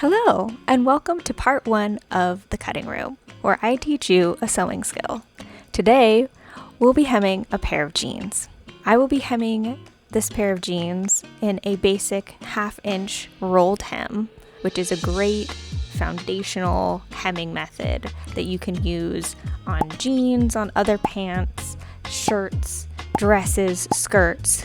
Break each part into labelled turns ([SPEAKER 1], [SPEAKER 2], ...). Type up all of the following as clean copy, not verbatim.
[SPEAKER 1] Hello, and welcome to part 1 of The Cutting Room, where I teach you a sewing skill. Today, we'll be hemming a pair of jeans. I will be hemming this pair of jeans in a basic 1/2-inch rolled hem, which is a great foundational hemming method that you can use on jeans, on other pants, shirts, dresses, skirts,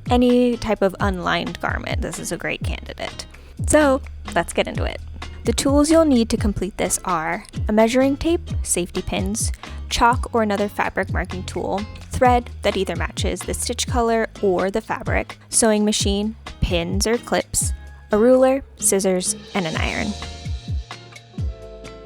[SPEAKER 1] any type of unlined garment. This is a great candidate. So let's get into it. The tools you'll need to complete this are a measuring tape, safety pins, chalk or another fabric marking tool, thread that either matches the stitch color or the fabric, sewing machine, pins or clips, a ruler, scissors, and an iron.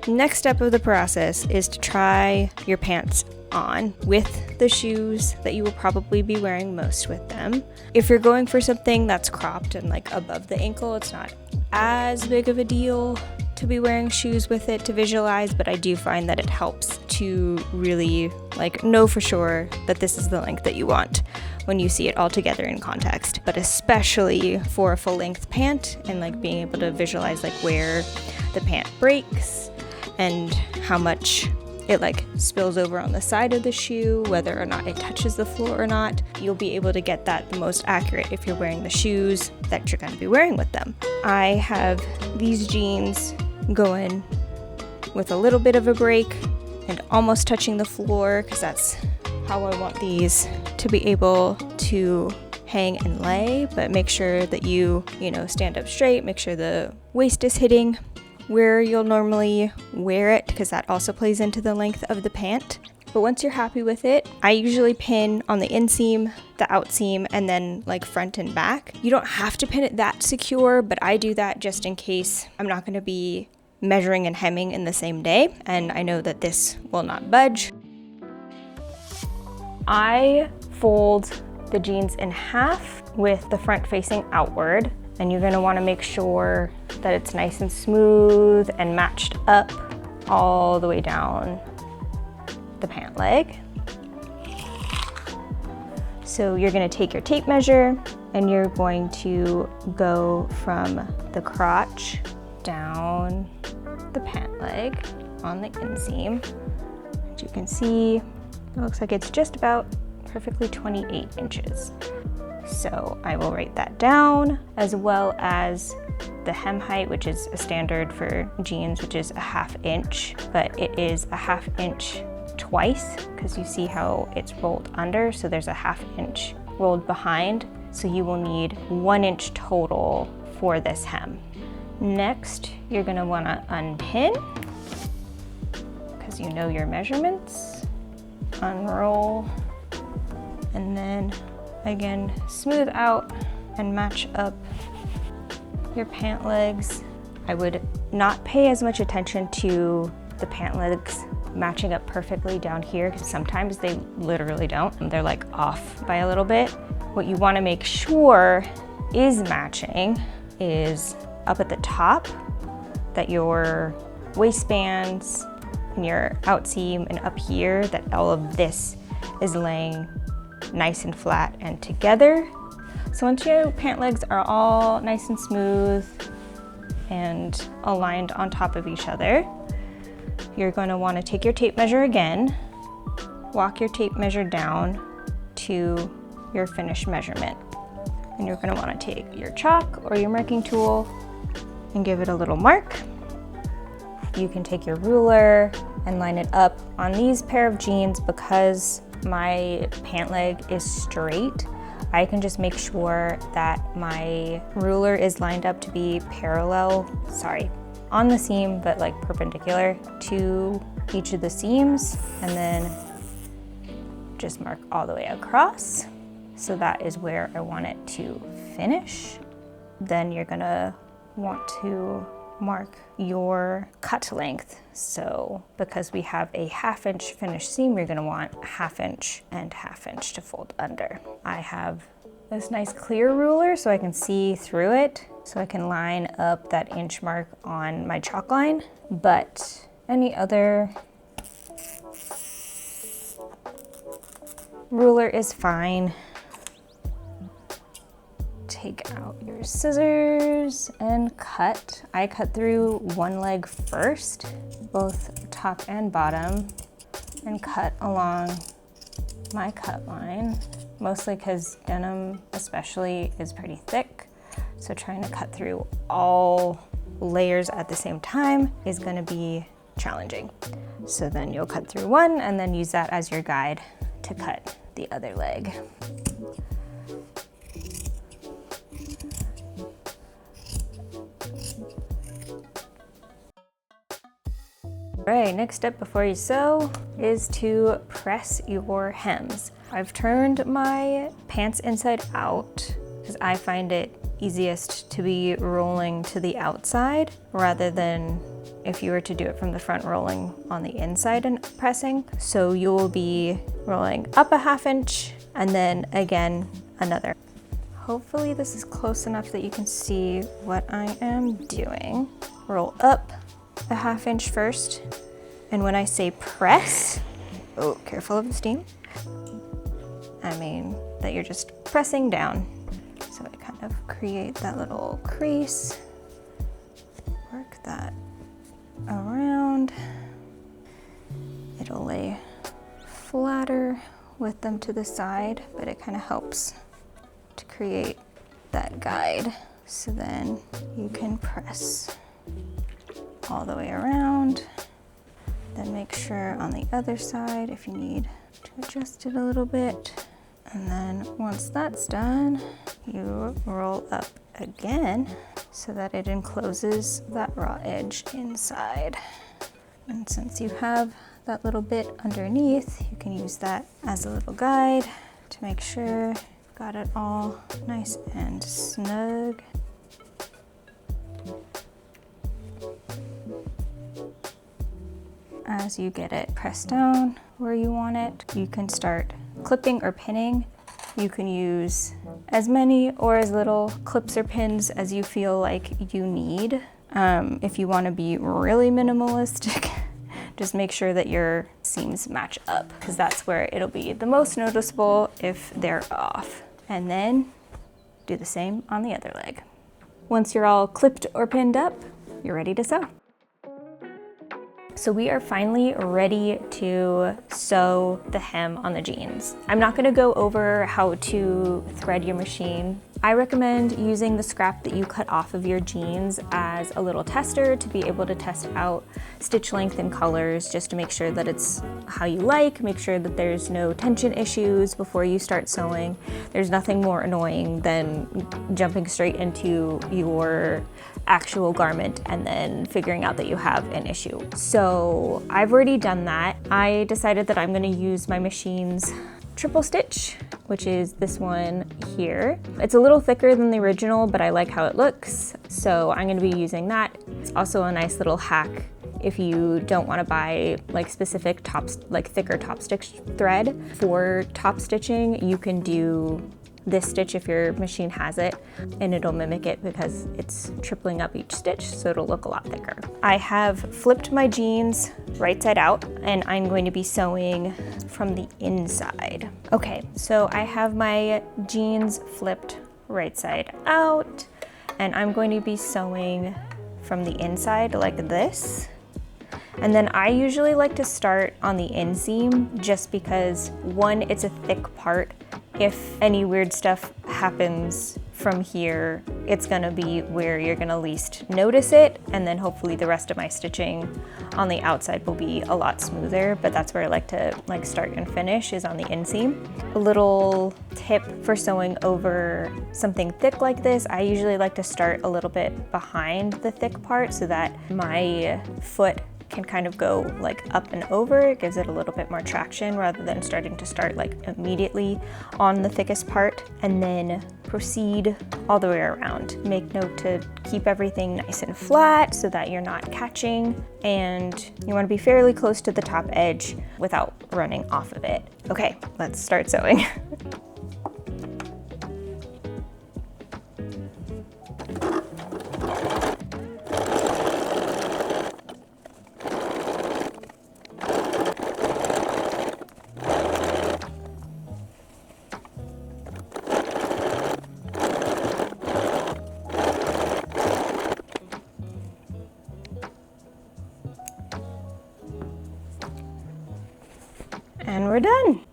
[SPEAKER 1] Next step of the process is to try your pants on with the shoes that you will probably be wearing most with them. If you're going for something that's cropped and like above the ankle, it's not as big of a deal to be wearing shoes with it to visualize, but I do find that it helps to really know for sure that this is the length that you want when you see it all together in context. But especially for a full length pant and being able to visualize where the pant breaks and how much it spills over on the side of the shoe, whether or not it touches the floor or not. You'll be able to get that the most accurate if you're wearing the shoes that you're going to be wearing with them. I have these jeans going with a little bit of a break and almost touching the floor because that's how I want these to be able to hang and lay, but make sure that you stand up straight, make sure the waist is hitting where you'll normally wear it because that also plays into the length of the pant. But once you're happy with it, I usually pin on the inseam, the outseam, and then front and back. You don't have to pin it that secure, but I do that just in case I'm not going to be measuring and hemming in the same day, and I know that this will not budge. I fold the jeans in half with the front facing outward, and you're going to want to make sure that it's nice and smooth and matched up all the way down the pant leg. So you're going to take your tape measure and you're going to go from the crotch down the pant leg on the inseam. As you can see, it looks like it's just about perfectly 28 inches. So I will write that down, as well as the hem height, which is a standard for jeans, which is a 1/2 inch, but it is a 1/2 inch twice because you see how it's rolled under. So there's a 1/2 inch rolled behind. So you will need 1 inch total for this hem. Next, you're going to want to unpin because you know your measurements. Unroll, and then again, smooth out and match up your pant legs. I would not pay as much attention to the pant legs matching up perfectly down here because sometimes they literally don't. They're off by a little bit. What you want to make sure is matching is up at the top, that your waistbands and your outseam and up here, that all of this is laying nice and flat and together. So once your pant legs are all nice and smooth and aligned on top of each other, you're going to want to take your tape measure again, walk your tape measure down to your finished measurement. And you're going to want to take your chalk or your marking tool and give it a little mark. You can take your ruler and line it up. On these pair of jeans, because my pant leg is straight, I can just make sure that my ruler is lined up to be on the seam, but perpendicular to each of the seams, and then just mark all the way across. So that is where I want it to finish. Then you're gonna want to mark your cut length. So because we have a 1/2 inch finished seam, you're going to want 1/2 inch and 1/2 inch to fold under. I have this nice clear ruler so I can see through it, so I can line up that inch mark on my chalk line, but any other ruler is fine. take out your scissors and cut. I cut through one leg first, both top and bottom, and cut along my cut line, mostly because denim especially is pretty thick. So trying to cut through all layers at the same time is gonna be challenging. So then you'll cut through one and then use that as your guide to cut the other leg. All right, next step before you sew is to press your hems. I've turned my pants inside out because I find it easiest to be rolling to the outside rather than if you were to do it from the front, rolling on the inside and pressing. So you will be rolling up a 1/2 inch and then again another. Hopefully this is close enough that you can see what I am doing. Roll up a 1/2 inch first, and when I say press, oh, careful of the steam, I mean that you're just pressing down. So I kind of create that little crease, work that around. It'll lay flatter with them to the side, but it kind of helps to create that guide. So then you can press all the way around. Then make sure on the other side if you need to adjust it a little bit. And then once that's done, you roll up again so that it encloses that raw edge inside. And since you have that little bit underneath, you can use that as a little guide to make sure you've got it all nice and snug. As you get it pressed down where you want it, you can start clipping or pinning. You can use as many or as little clips or pins as you feel like you need. If you want to be really minimalistic, just make sure that your seams match up because that's where it'll be the most noticeable if they're off. And then do the same on the other leg. Once you're all clipped or pinned up, you're ready to sew. So we are finally ready to sew the hem on the jeans. I'm not gonna go over how to thread your machine. I recommend using the scrap that you cut off of your jeans as a little tester to be able to test out stitch length and colors just to make sure that it's how you like, make sure that there's no tension issues before you start sewing. There's nothing more annoying than jumping straight into your actual garment and then figuring out that you have an issue. So I've already done that. I decided that I'm gonna use my machine's triple stitch, which is this one here. It's a little thicker than the original, but I like how it looks. So I'm gonna be using that. It's also a nice little hack if you don't wanna buy like specific tops, like thicker top stitch thread. For top stitching, you can do this stitch if your machine has it, and it'll mimic it because it's tripling up each stitch, so it'll look a lot thicker. I have flipped my jeans right side out, and I'm going to be sewing from the inside. Okay, so I have my jeans flipped right side out, and I'm going to be sewing from the inside like this. And then I usually like to start on the inseam just because, one, it's a thick part. If any weird stuff happens from here, it's gonna be where you're gonna least notice it, and then hopefully the rest of my stitching on the outside will be a lot smoother, but that's where I like to start and finish is on the inseam. A little tip for sewing over something thick like this, I usually like to start a little bit behind the thick part so that my foot can kind of go like up and over. It gives it a little bit more traction rather than starting to start like immediately on the thickest part, and then proceed all the way around. Make note to keep everything nice and flat so that you're not catching, and you want to be fairly close to the top edge without running off of it. Okay, let's start sewing. And we're done.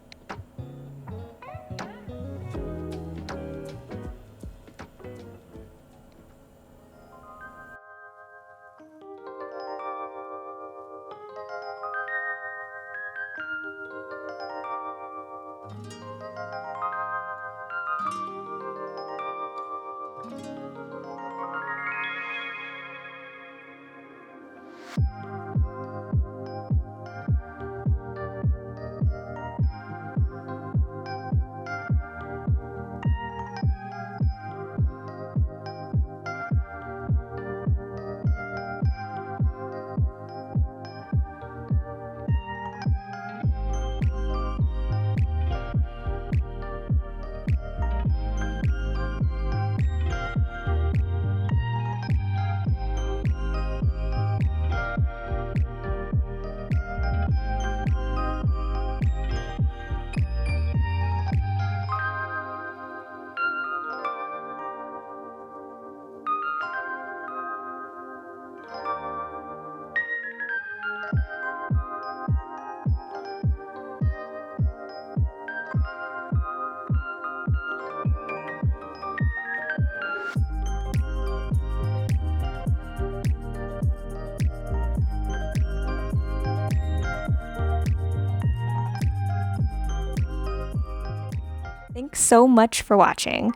[SPEAKER 1] Thanks so much for watching,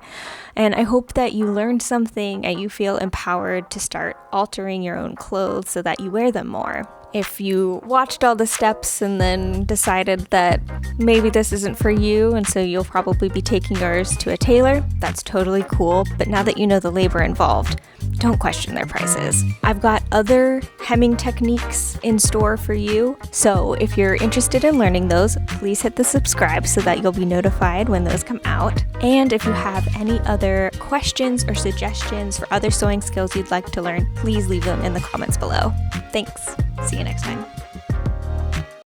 [SPEAKER 1] and I hope that you learned something and you feel empowered to start altering your own clothes so that you wear them more. If you watched all the steps and then decided that maybe this isn't for you and so you'll probably be taking yours to a tailor, that's totally cool, but now that you know the labor involved, don't question their prices. I've got other hemming techniques in store for you, so if you're interested in learning those, please hit the subscribe so that you'll be notified when those come out. And if you have any other questions or suggestions for other sewing skills you'd like to learn, please leave them in the comments below. Thanks. See you next time.